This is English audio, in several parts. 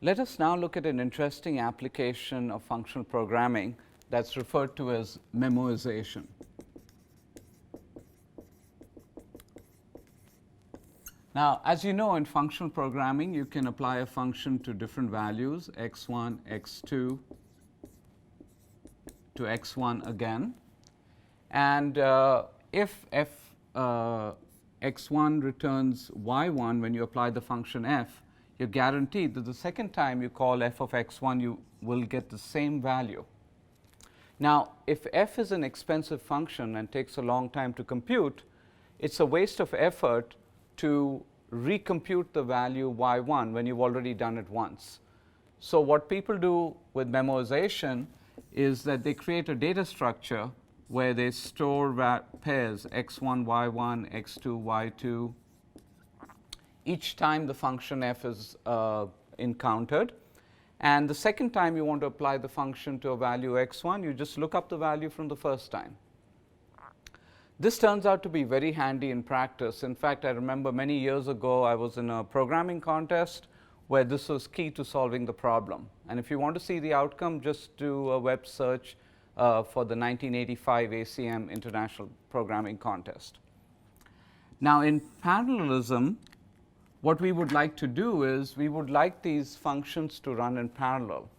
Let us now look at an interesting application of functional programming that's referred to as memoization. Now, as you know, in functional programming, you can apply a function to different values, x1, x2, to x1 again. And if x1 returns y1 when you apply the function f, you're guaranteed that the second time you call f of x1, you will get the same value. Now, if f is an expensive function and takes a long time to compute, it's a waste of effort to recompute the value y1 when you've already done it once. So what people do with memoization is that they create a data structure where they store pairs x1, y1, x2, y2 each time the function f is encountered. And the second time you want to apply the function to a value x1, you just look up the value from the first time. This turns out to be very handy in practice. In fact, I remember many years ago I was in a programming contest where this was key to solving the problem. And if you want to see the outcome, just do a web search for the 1985 ACM International Programming Contest. Now, in parallelism, what we would like to do is we would like these functions to run in parallel.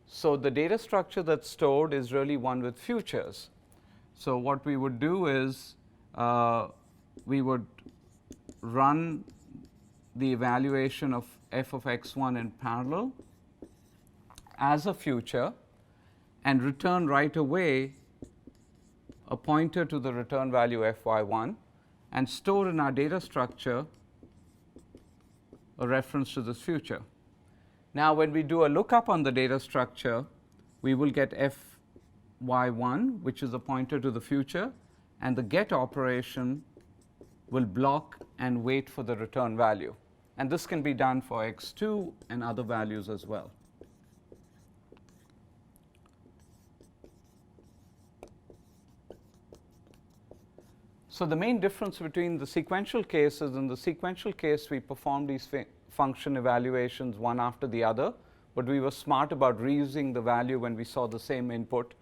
So the data structure that's stored is really one with futures. So what we would do is we would run the evaluation of f of x1 in parallel as a future and return right away a pointer to the return value fy1 and store in our data structure a reference to this future. Now, when we do a lookup on the data structure, we will get fy1, which is a pointer to the future, and the get operation will block and wait for the return value. And this can be done for x2 and other values as well. So the main difference between the sequential cases, in the sequential case we perform these function evaluations one after the other, but we were smart about reusing the value when we saw the same input.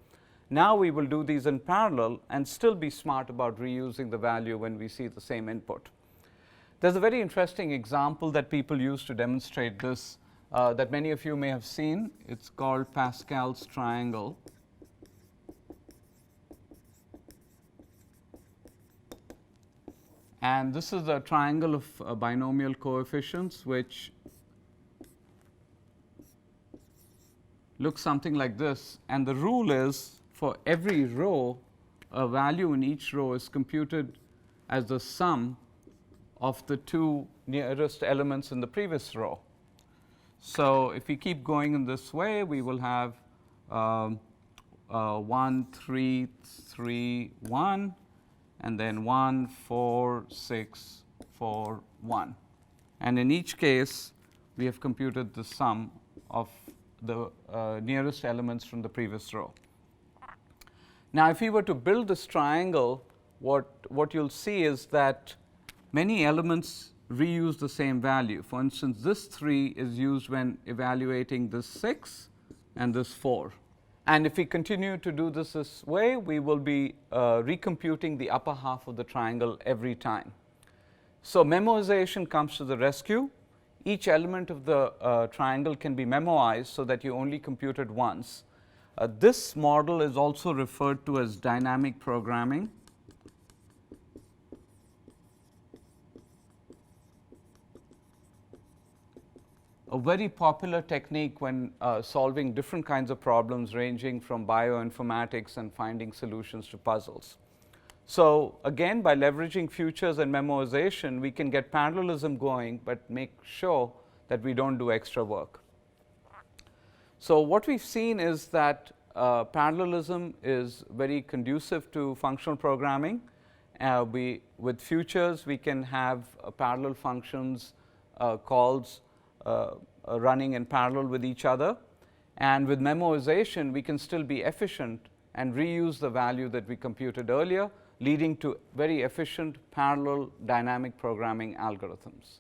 Now we will do these in parallel and still be smart about reusing the value when we see the same input. There's a very interesting example that people use to demonstrate this that many of you may have seen. It's called Pascal's triangle. And this is a triangle of binomial coefficients which looks something like this. And the rule is for every row, a value in each row is computed as the sum of the two nearest elements in the previous row. So if we keep going in this way, we will have 1, 3, 3, 1. And then 1, 4, 6, 4, 1. And in each case, we have computed the sum of the nearest elements from the previous row. Now, if we were to build this triangle, what you'll see is that many elements reuse the same value. For instance, this 3 is used when evaluating this 6 and this 4. And if we continue to do this way, we will be recomputing the upper half of the triangle every time. So memoization comes to the rescue. Each element of the triangle can be memoized so that you only compute it once. This model is also referred to as dynamic programming. A very popular technique when solving different kinds of problems ranging from bioinformatics and finding solutions to puzzles. So again, by leveraging futures and memoization, we can get parallelism going, but make sure that we don't do extra work. So what we've seen is that parallelism is very conducive to functional programming. With futures, we can have parallel functions calls running in parallel with each other. And with memoization, we can still be efficient and reuse the value that we computed earlier, leading to very efficient parallel dynamic programming algorithms.